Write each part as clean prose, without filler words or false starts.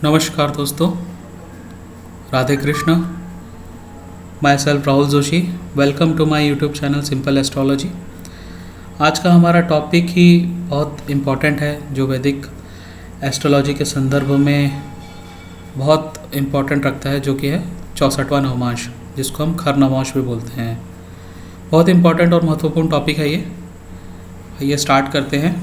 नमस्कार दोस्तों, Radhe Krishna. Myself Rahul Joshi. Welcome to my YouTube channel simple astrology. आज का हमारा टॉपिक ही बहुत इम्पॉर्टेंट है, जो वैदिक एस्ट्रोलॉजी के संदर्भ में बहुत इम्पॉर्टेंट रखता है, जो कि है 64वां नवमास, जिसको हम खर नवमास भी बोलते हैं। बहुत इम्पॉर्टेंट और महत्वपूर्ण टॉपिक है ये स्टार्ट करते हैं।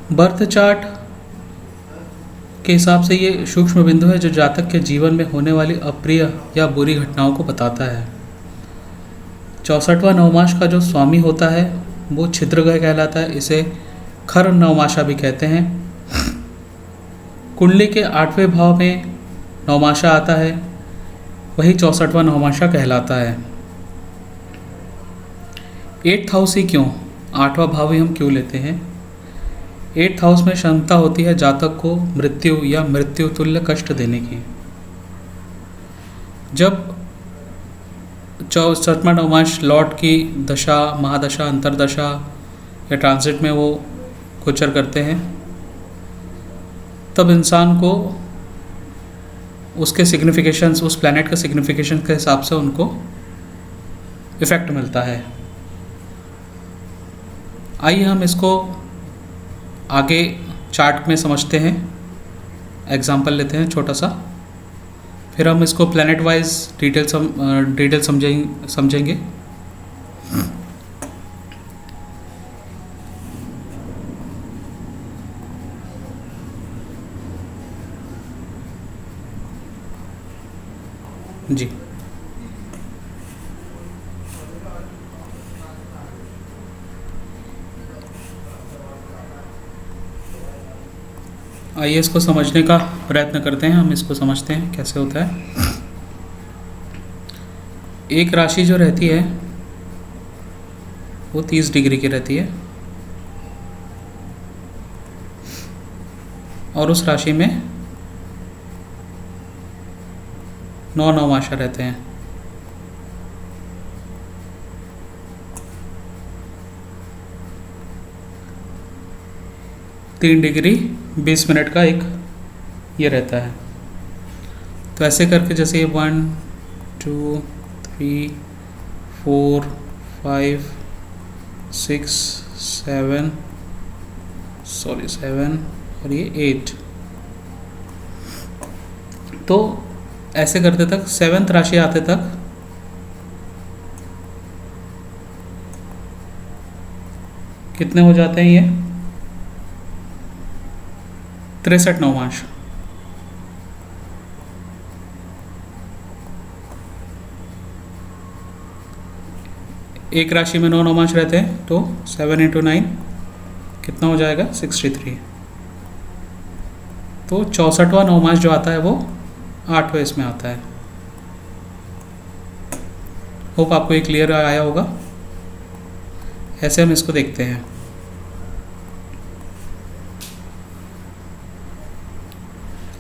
बर्थ चार्ट के हिसाब से ये सूक्ष्म बिंदु है जो जातक के जीवन में होने वाली अप्रिय या बुरी घटनाओं को बताता है। 64वां नवमास का जो स्वामी होता है वो छिद्रग्रह कहलाता है। इसे खर नवमाशा भी कहते हैं। कुंडली के 8वें भाव में नवमाशा आता है, वही 64वां नवमाशा कहलाता है। 8th हाउस ही क्यों, 8वां भाव ही हम क्यों लेते हैं? 8th हाउस में क्षमता होती है जातक को मृत्यु या मृत्यु तुल्य कष्ट देने की। जब 64वां नवमास लॉर्ड की दशा, महादशा, अंतरदशा या ट्रांजिट में वो गोचर करते हैं, तब इंसान को उसके सिग्निफिकेशंस, उस प्लैनेट के सिग्निफिकेशन के हिसाब से उनको इफेक्ट मिलता है। आइए हम इसको आगे चार्ट में समझते हैं। एग्जाम्पल लेते हैं छोटा सा, फिर हम इसको प्लैनेट वाइज डिटेल समझेंगे। जी, आइए इसको समझने का प्रयत्न करते हैं। हम इसको समझते हैं कैसे होता है। एक राशि जो रहती है वो 30 डिग्री की रहती है, और उस राशि में 9 नवमाशा रहते हैं। तीन डिग्री 20 मिनट का एक ये रहता है। तो ऐसे करके जैसे 1 2 3 4 5 6 7 और ये 8, तो ऐसे करते तक 7th राशि आते तक कितने हो जाते हैं? ये 63 नवमास। एक राशि में 9 नवमास रहते हैं, तो 7 × 9 कितना हो जाएगा? 63। तो 64वां नवमास जो आता है वो 8वें इसमें आता है। होप आपको ये क्लियर आया होगा। ऐसे हम इसको देखते हैं।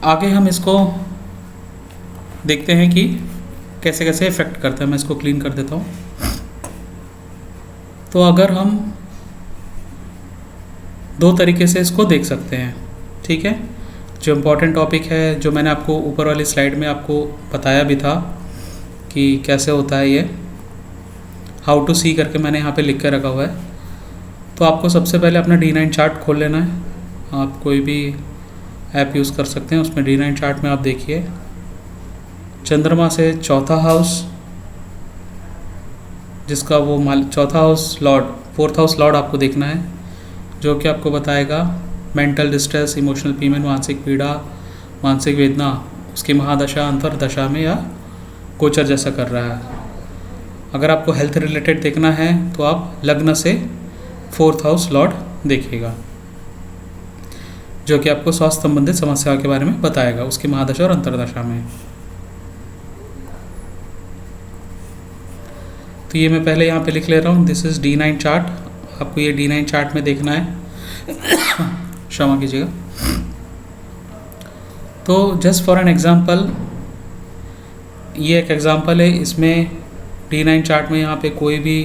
आगे हम इसको देखते हैं कि कैसे कैसे इफेक्ट करता है। मैं इसको क्लीन कर देता हूँ। तो अगर हम दो तरीके से इसको देख सकते हैं, ठीक है। जो इम्पोर्टेंट टॉपिक है, जो मैंने आपको ऊपर वाली स्लाइड में आपको बताया भी था कि कैसे होता है ये, हाउ टू सी करके मैंने यहाँ पे लिख के रखा हुआ है। तो आपको सबसे पहले अपना D9 चार्ट खोल लेना है। आप कोई भी ऐप यूज़ कर सकते हैं। उसमें D9 चार्ट में आप देखिए, चंद्रमा से चौथा हाउस, जिसका वो चौथा house Lord, 4th house Lord आपको देखना है, जो कि आपको बताएगा मेंटल डिस्ट्रेस, इमोशनल पेन, मानसिक पीड़ा, मानसिक वेदना, उसकी महादशा, अंतरदशा में या गोचर जैसा कर रहा है। अगर आपको हेल्थ रिलेटेड देखना है तो आप लग्न से 4th हाउस लॉर्ड देखिएगा, जो कि आपको स्वास्थ्य संबंधित समस्याओं के बारे में बताएगा उसकी महादशा और अंतरदशा में। तो ये मैं पहले यहाँ पे लिख ले रहा हूँ, दिस इज़ D9 चार्ट। आपको ये D9 चार्ट में देखना है। क्षमा कीजिएगा। तो जस्ट फॉर एन एग्जांपल, ये एक एग्जांपल है। इसमें D9 चार्ट में यहाँ पे कोई भी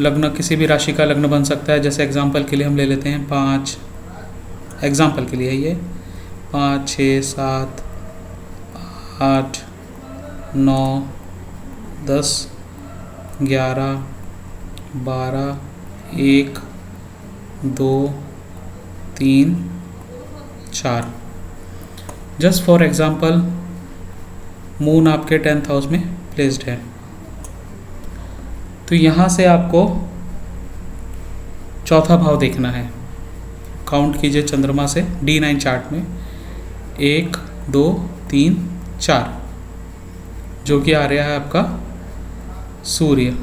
लग्न किसी भी राशि का लग्न बन सकता है। जैसे एग्जांपल के लिए हम ले लेते हैं 5, एग्जांपल के लिए ये 5, 6, 7, 8, 9, 10, 11, 12, 1, 2, 3, 4। जस्ट फॉर एग्जांपल मून आपके 10th हाउस में प्लेस्ड है, तो यहाँ से आपको चौथा भाव देखना है। काउंट कीजिए चंद्रमा से D9 चार्ट में 1, 2, 3, 4, जो कि आ रहा है आपका सूर्य।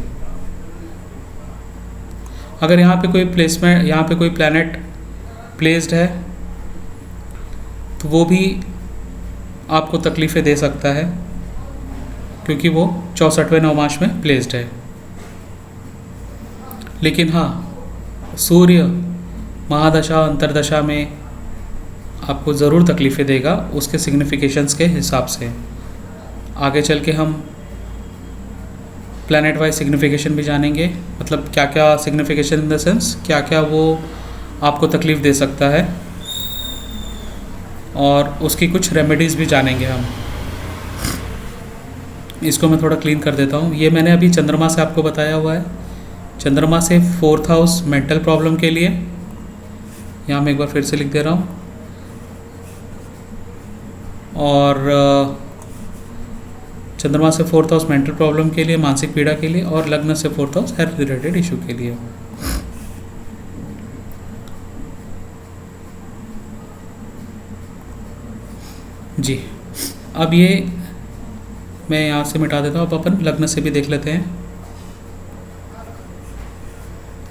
अगर यहाँ पे कोई प्लेसमेंट, यहाँ पे कोई प्लैनेट प्लेस्ड है तो वो भी आपको तकलीफ़ें दे सकता है, क्योंकि वो 64वें नवमाश में प्लेस्ड है। लेकिन हाँ, सूर्य महादशा अंतरदशा में आपको ज़रूर तकलीफ़ें देगा, उसके सिग्निफिकेशंस के हिसाब से। आगे चल के हम प्लैनेट वाइज सिग्निफिकेशन भी जानेंगे, मतलब क्या क्या सिग्निफिकेशन इन द सेंस क्या क्या वो आपको तकलीफ़ दे सकता है, और उसकी कुछ रेमेडीज़ भी जानेंगे हम। इसको मैं थोड़ा क्लीन कर देता हूँ। ये मैंने अभी चंद्रमा से आपको बताया हुआ है। चंद्रमा से 4th हाउस मेंटल प्रॉब्लम के लिए, यहाँ मैं एक बार फिर से लिख दे रहा हूँ, और चंद्रमा से 4th हाउस मेंटल प्रॉब्लम के लिए, मानसिक पीड़ा के लिए, और लग्न से 4th house health related issue के लिए। जी, अब ये मैं यहाँ से मिटा देता हूँ। अब अपन लग्न से भी देख लेते हैं।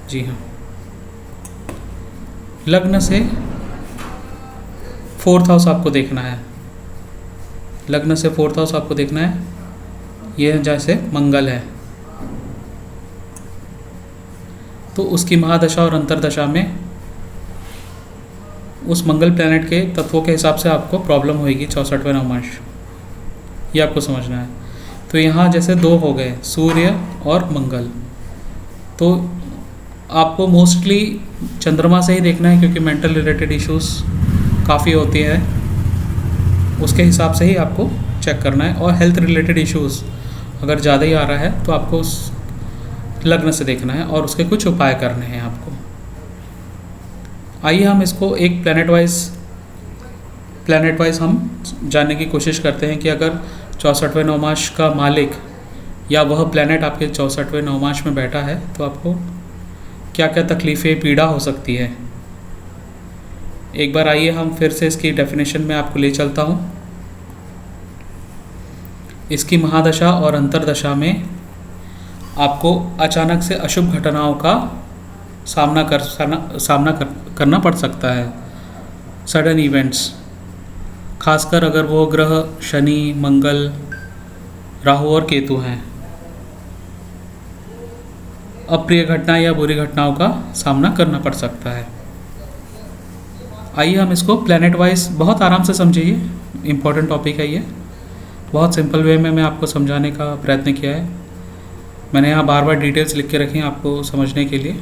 जी हाँ, लग्न से 4th हाउस आपको देखना है। लग्न से 4th हाउस आपको देखना है। ये जैसे मंगल है, तो उसकी महादशा और अंतरदशा में उस मंगल प्लैनेट के तत्वों के हिसाब से आपको प्रॉब्लम होगी 64वें नवमाश। ये आपको समझना है। तो यहाँ जैसे 2 हो गए, सूर्य और मंगल, तो आपको मोस्टली चंद्रमा से ही देखना है, क्योंकि मेंटल रिलेटेड इश्यूज काफ़ी होती है, उसके हिसाब से ही आपको चेक करना है। और हेल्थ रिलेटेड इश्यूज़ अगर ज़्यादा ही आ रहा है तो आपको उस लग्न से देखना है और उसके कुछ उपाय करने हैं आपको। आइए हम इसको एक प्लैनेट वाइज हम जानने की कोशिश करते हैं कि अगर 64वें नवमाश का मालिक या वह प्लैनेट आपके 64वें नवमाश में बैठा है तो आपको क्या क्या तकलीफ़ें, पीड़ा हो सकती है। एक बार आइए हम फिर से इसकी डेफिनेशन में आपको ले चलता हूँ। इसकी महादशा और अंतरदशा में आपको अचानक से अशुभ घटनाओं का सामना करना पड़ सकता है। सडन इवेंट्स, खासकर अगर वो ग्रह शनि, मंगल, राहु और केतु हैं, अप्रिय घटना या बुरी घटनाओं का सामना करना पड़ सकता है। आइए हम इसको प्लैनेट वाइज बहुत आराम से समझिए। इम्पोर्टेंट टॉपिक है ये, बहुत सिंपल वे में मैं आपको समझाने का प्रयत्न किया है। मैंने यहाँ बार बार डिटेल्स लिख के रखी हैं आपको समझने के लिए।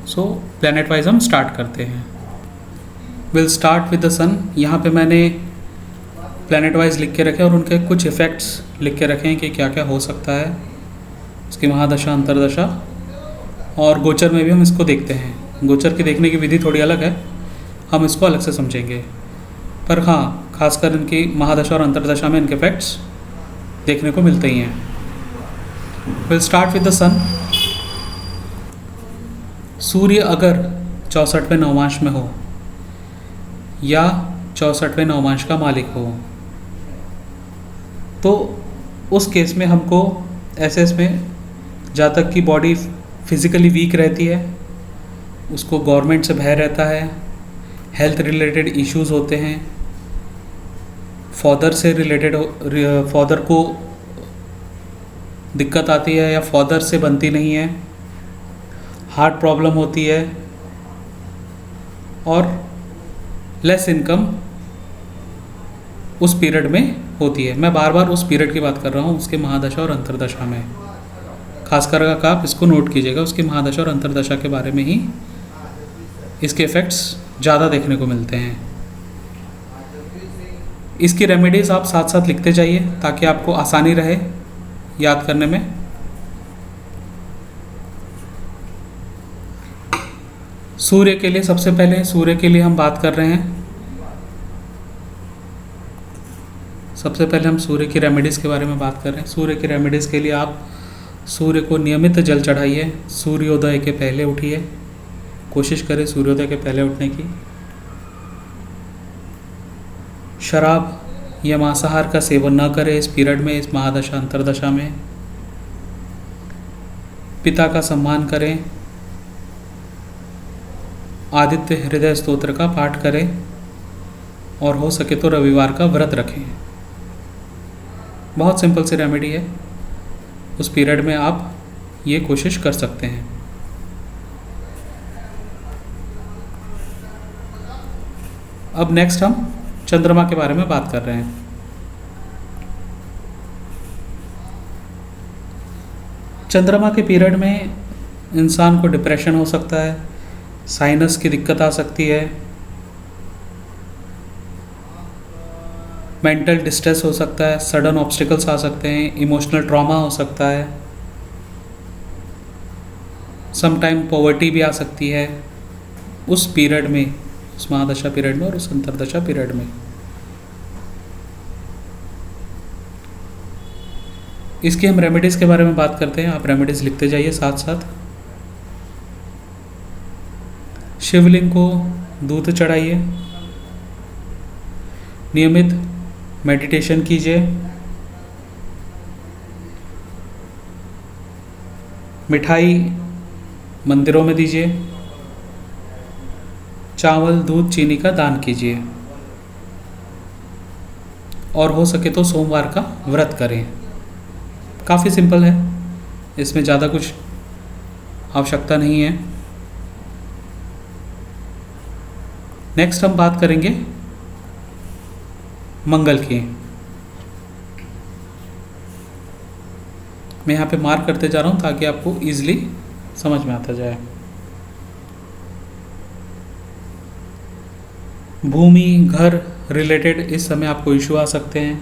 सो प्लैनेट वाइज हम स्टार्ट करते हैं। विल स्टार्ट विद द सन। यहाँ पे मैंने प्लैनेट वाइज लिख के रखे और उनके कुछ इफ़ेक्ट्स लिख के रखे हैं कि क्या क्या हो सकता है, उसकी महादशा, अंतरदशा, और गोचर में भी हम इसको देखते हैं। गोचर की देखने की विधि थोड़ी अलग है, हम इसको अलग से समझेंगे, पर हाँ, खासकर इनकी महादशा और अंतरदशा में इनके इफेक्ट्स देखने को मिलते ही हैं। विल स्टार्ट विद द सन। सूर्य अगर 64वें नवमाश में हो या 64वें नवमाश का मालिक हो, तो उस केस में हमको ऐसे इसमें जातक की बॉडी फिज़िकली वीक रहती है, उसको गवर्नमेंट से भय रहता है, हेल्थ रिलेटेड इश्यूज़ होते हैं, फादर से रिलेटेड फादर को दिक्कत आती है या फादर से बनती नहीं है, हार्ट प्रॉब्लम होती है, और लेस इनकम उस पीरियड में होती है। मैं बार बार उस पीरियड की बात कर रहा हूँ, उसके महादशा और अंतरदशा में। खासकर अगर आप इसको नोट कीजिएगा, उसकी महादशा और अंतर्दशा के बारे में ही इसके इफ़ेक्ट्स ज़्यादा देखने को मिलते हैं। इसकी रेमेडीज़ आप साथ साथ लिखते जाइए ताकि आपको आसानी रहे याद करने में। सूर्य के लिए सबसे पहले सूर्य के लिए हम बात कर रहे हैं। सबसे पहले हम सूर्य की रेमेडीज़ के बारे में बात कर रहे हैं। सूर्य की रेमेडीज़ के लिए आप सूर्य को नियमित जल चढ़ाइए। सूर्योदय के पहले उठिए, कोशिश करें सूर्योदय के पहले उठने की। शराब या मांसाहार का सेवन न करें इस पीरियड में, इस महादशा अंतर्दशा में। पिता का सम्मान करें। आदित्य हृदय स्तोत्र का पाठ करें और हो सके तो रविवार का व्रत रखें। बहुत सिंपल सी रेमेडी है, उस पीरियड में आप ये कोशिश कर सकते हैं। अब नेक्स्ट हम चंद्रमा के बारे में बात कर रहे हैं। चंद्रमा के पीरियड में इंसान को डिप्रेशन हो सकता है, साइनस की दिक्कत आ सकती है, मेंटल डिस्ट्रेस हो सकता है, सडन ऑब्स्टिकल्स आ सकते हैं, इमोशनल ट्रॉमा हो सकता है, समटाइम पॉवर्टी भी आ सकती है उस पीरियड में, उस महादशा पीरियड में और उस अंतर्दशा पीरियड में। इसकी हम रेमेडीज़ के बारे में बात करते हैं। आप रेमेडीज़ लिखते जाइए साथ साथ। शिवलिंग को दूध चढ़ाइए। नियमित मेडिटेशन कीजिए। मिठाई मंदिरों में दीजिए। चावल दूध चीनी का दान कीजिए और हो सके तो सोमवार का व्रत करें। काफ़ी सिंपल है, इसमें ज़्यादा कुछ आवश्यकता नहीं है। नेक्स्ट हम बात करेंगे मंगल की। मैं यहाँ पे मार्क करते जा रहा हूँ ताकि आपको ईजिली समझ में आता जाए। भूमि घर रिलेटेड इस समय आपको इशू आ सकते हैं।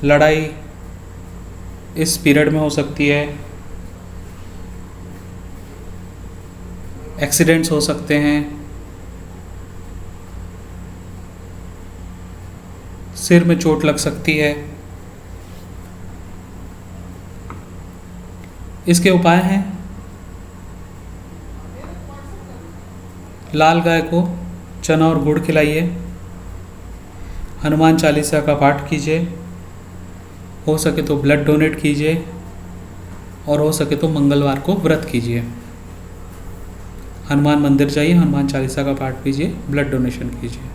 लड़ाई इस पीरियड में हो सकती है। एक्सीडेंट्स हो सकते हैं। सिर में चोट लग सकती है। इसके उपाय हैं, लाल गाय को चना और गुड़ खिलाइए। हनुमान चालीसा का पाठ कीजिए। हो सके तो ब्लड डोनेट कीजिए और हो सके तो मंगलवार को व्रत कीजिए। हनुमान मंदिर जाइए, हनुमान चालीसा का पाठ कीजिए, ब्लड डोनेशन कीजिए।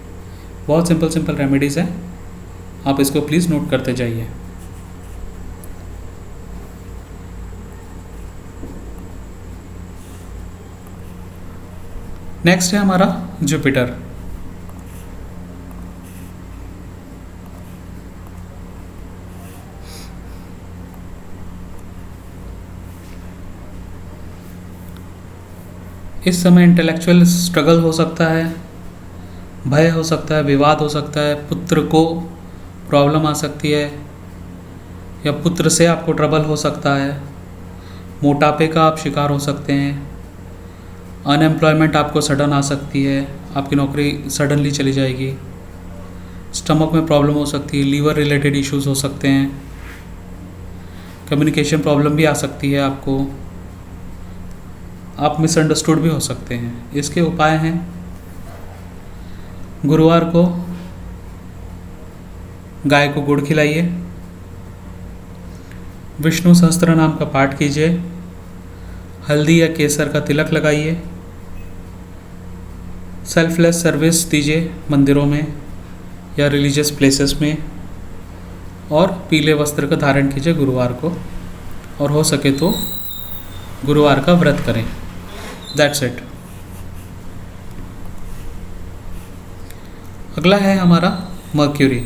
बहुत सिंपल सिंपल रेमेडीज़ हैं, आप इसको प्लीज़ नोट करते जाइए। नेक्स्ट है हमारा जुपिटर। इस समय इंटेलेक्चुअल स्ट्रगल हो सकता है, भय हो सकता है, विवाद हो सकता है, पुत्र को प्रॉब्लम आ सकती है या पुत्र से आपको ट्रबल हो सकता है। मोटापे का आप शिकार हो सकते हैं। अनएम्प्लॉयमेंट आपको सडन आ सकती है, आपकी नौकरी सडनली चली जाएगी। स्टमक में प्रॉब्लम हो सकती है, लीवर रिलेटेड इश्यूज हो सकते हैं। कम्युनिकेशन प्रॉब्लम भी आ सकती है आपको। आप मिसअंडरस्टूड भी हो सकते हैं। इसके उपाय हैं, गुरुवार को गाय को गुड़ खिलाइए। विष्णु सहस्त्र नाम का पाठ कीजिए। हल्दी या केसर का तिलक लगाइए। सेल्फलेस सर्विस दीजिए मंदिरों में या रिलीजियस प्लेसेस में। और पीले वस्त्र का धारण कीजिए गुरुवार को और हो सके तो गुरुवार का व्रत करें। That's it. अगला है हमारा मर्क्यूरी।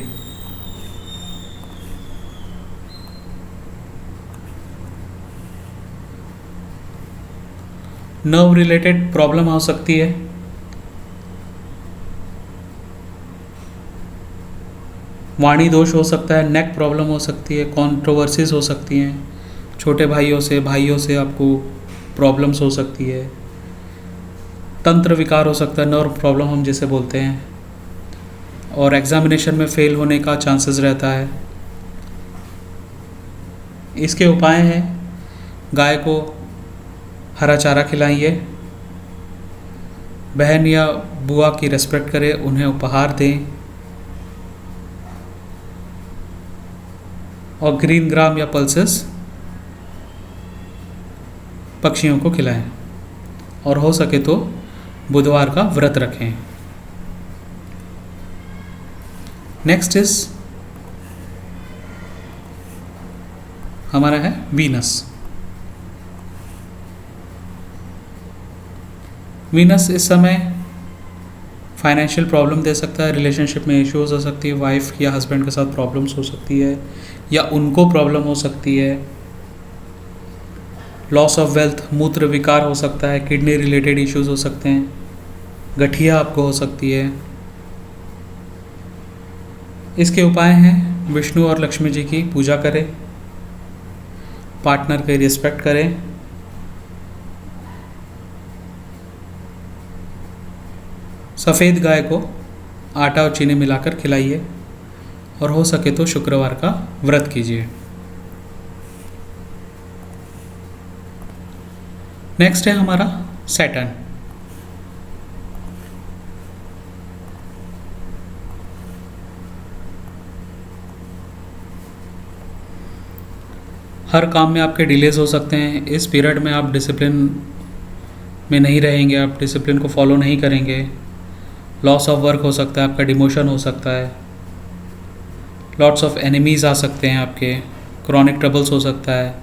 नर्व रिलेटेड प्रॉब्लम हो सकती है, वाणी दोष हो सकता है, नेक प्रॉब्लम हो सकती है, कंट्रोवर्सीज हो सकती हैं, छोटे भाइयों से आपको प्रॉब्लम्स हो सकती है, तंत्र विकार हो सकता है, नर्व प्रॉब्लम हम जिसे बोलते हैं, और एग्जामिनेशन में फेल होने का चांसेस रहता है। इसके उपाय हैं, गाय को हरा चारा खिलाइए, बहन या बुआ की रेस्पेक्ट करें, उन्हें उपहार दें, और ग्रीन ग्राम या पल्सेस पक्षियों को खिलाएं, और हो सके तो बुधवार का व्रत रखें। नेक्स्ट इज हमारा है वीनस। वीनस इस समय फाइनेंशियल प्रॉब्लम दे सकता है, रिलेशनशिप में इश्यूज हो सकती है, वाइफ या हस्बैंड के साथ प्रॉब्लम्स हो सकती है, या उनको प्रॉब्लम हो सकती है, लॉस ऑफ वेल्थ, मूत्र विकार हो सकता है, किडनी रिलेटेड इश्यूज हो सकते हैं, गठिया आपको हो सकती है। इसके उपाय हैं, विष्णु और लक्ष्मी जी की पूजा करें, पार्टनर की रिस्पेक्ट करें, सफ़ेद गाय को आटा और चीनी मिलाकर खिलाइए, और हो सके तो शुक्रवार का व्रत कीजिए। नेक्स्ट है हमारा सैटर्न। हर काम में आपके डिलेज हो सकते हैं। इस पीरियड में आप डिसिप्लिन में नहीं रहेंगे, आप डिसिप्लिन को फॉलो नहीं करेंगे, लॉस ऑफ वर्क हो सकता है, आपका डिमोशन हो सकता है, लॉट्स ऑफ एनिमीज़ आ सकते हैं आपके, क्रॉनिक ट्रबल्स हो सकता है,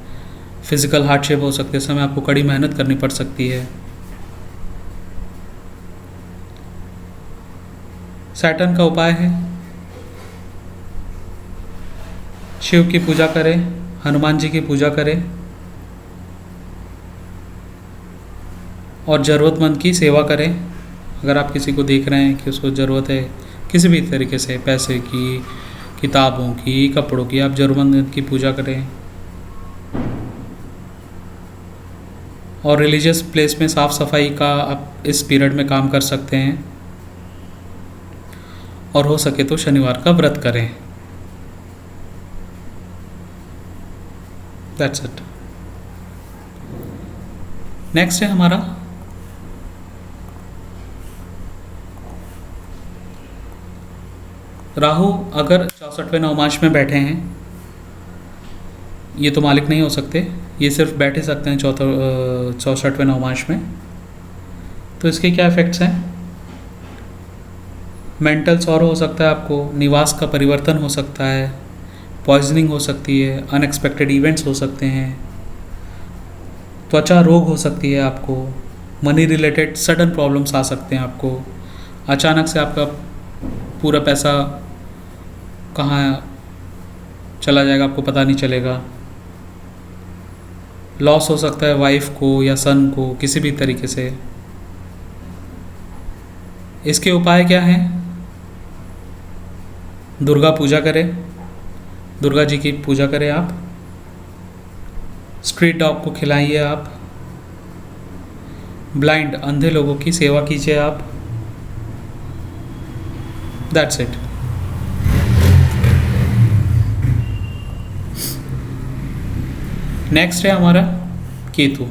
फिज़िकल हार्डशिप हो सकती है, समय आपको कड़ी मेहनत करनी पड़ सकती है। सैटर्न का उपाय है, शिव की पूजा करें, हनुमान जी की पूजा करें, और ज़रूरतमंद की सेवा करें। अगर आप किसी को देख रहे हैं कि उसको ज़रूरत है किसी भी तरीके से, पैसे की, किताबों की, कपड़ों की, आप ज़रूरतमंद की पूजा करें। और रिलीजियस प्लेस में साफ़ सफाई का आप इस पीरियड में काम कर सकते हैं, और हो सके तो शनिवार का व्रत करें। That's it. नेक्स्ट है हमारा राहु। अगर 64वें नवमांश में बैठे हैं, ये तो मालिक नहीं हो सकते, ये सिर्फ बैठे सकते हैं 64वें नवमांश में। तो इसके क्या इफ़ेक्ट्स हैं? मेंटल सॉरो हो सकता है आपको, निवास का परिवर्तन हो सकता है, पॉइजनिंग हो सकती है, अनएक्सपेक्टेड इवेंट्स हो सकते हैं, त्वचा रोग हो सकती है आपको, मनी रिलेटेड सडन प्रॉब्लम्स आ सकते हैं आपको, अचानक से आपका पूरा पैसा कहाँ चला जाएगा आपको पता नहीं चलेगा, लॉस हो सकता है वाइफ को या सन को किसी भी तरीके से। इसके उपाय क्या हैं? दुर्गा पूजा करें, दुर्गा जी की पूजा करें आप, स्ट्रीट डॉग को खिलाइए आप, ब्लाइंड अंधे लोगों की सेवा कीजिए आप। That's it. नेक्स्ट है हमारा केतु।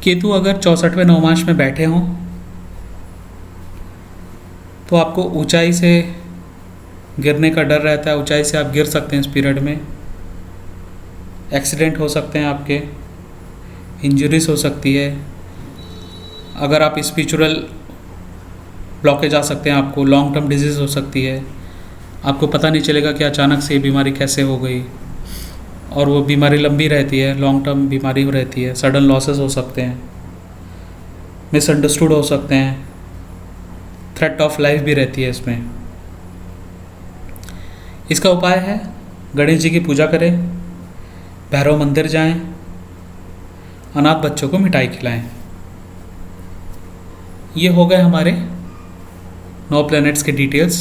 केतु अगर 64वें नवमांश में बैठे हों तो आपको ऊंचाई से गिरने का डर रहता है, ऊंचाई से आप गिर सकते हैं इस पीरियड में, एक्सीडेंट हो सकते हैं आपके, इंजरीज हो सकती है। अगर आप स्पिरिचुअल ब्लॉकेज आ सकते हैं, आपको लॉन्ग टर्म डिजीज़ हो सकती है, आपको पता नहीं चलेगा कि अचानक से ये बीमारी कैसे हो गई, और वो बीमारी लंबी रहती है, लॉन्ग टर्म बीमारी रहती है, सडन लॉसेस हो सकते हैं, मिसअंडरस्टूड हो सकते हैं, थ्रेट ऑफ लाइफ भी रहती है इसमें। इसका उपाय है गणेश जी की पूजा करें, भैरव मंदिर जाएं, अनाथ बच्चों को मिठाई खिलाएं। ये हो गए हमारे 9 प्लैनेट्स के डिटेल्स।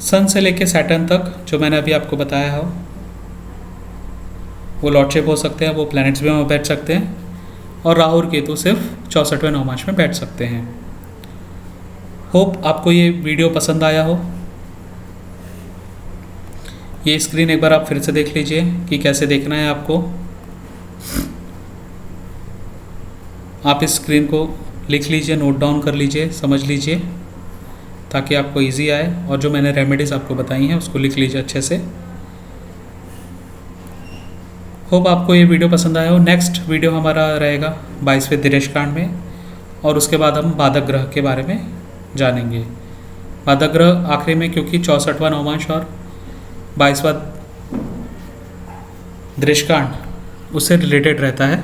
सन से लेके सैटर्न तक जो मैंने अभी आपको बताया है वो लॉर्डशिप हो सकते हैं, वो प्लैनेट्स भी वहाँ बैठ सकते हैं, और राहु और केतु सिर्फ 64वें नवमांश में बैठ सकते हैं। होप आपको ये वीडियो पसंद आया हो। ये स्क्रीन एक बार आप फिर से देख लीजिए कि कैसे देखना है आपको। आप इस स्क्रीन को लिख लीजिए, नोट डाउन कर लीजिए, समझ लीजिए, ताकि आपको इजी आए। और जो मैंने रेमेडीज़ आपको बताई हैं उसको लिख लीजिए अच्छे से। होप आपको ये वीडियो पसंद आया हो। नेक्स्ट वीडियो हमारा रहेगा 22वें दिनेश कांड में, और उसके बाद हम बाधक ग्रह के बारे में जानेंगे। बाधक ग्रह आखिरी में, क्योंकि 64वां नवमांश और 22वां दृश्यकांड उससे रिलेटेड रहता है,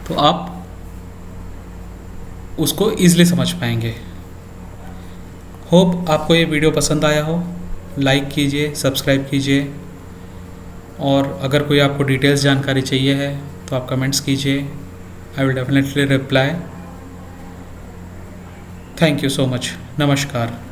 तो आप उसको ईज़िली समझ पाएंगे। होप आपको ये वीडियो पसंद आया हो। लाइक कीजिए, सब्सक्राइब कीजिए, और अगर कोई आपको डिटेल्स जानकारी चाहिए है तो आप कमेंट्स कीजिए। I will definitely reply. Thank you so much. नमस्कार।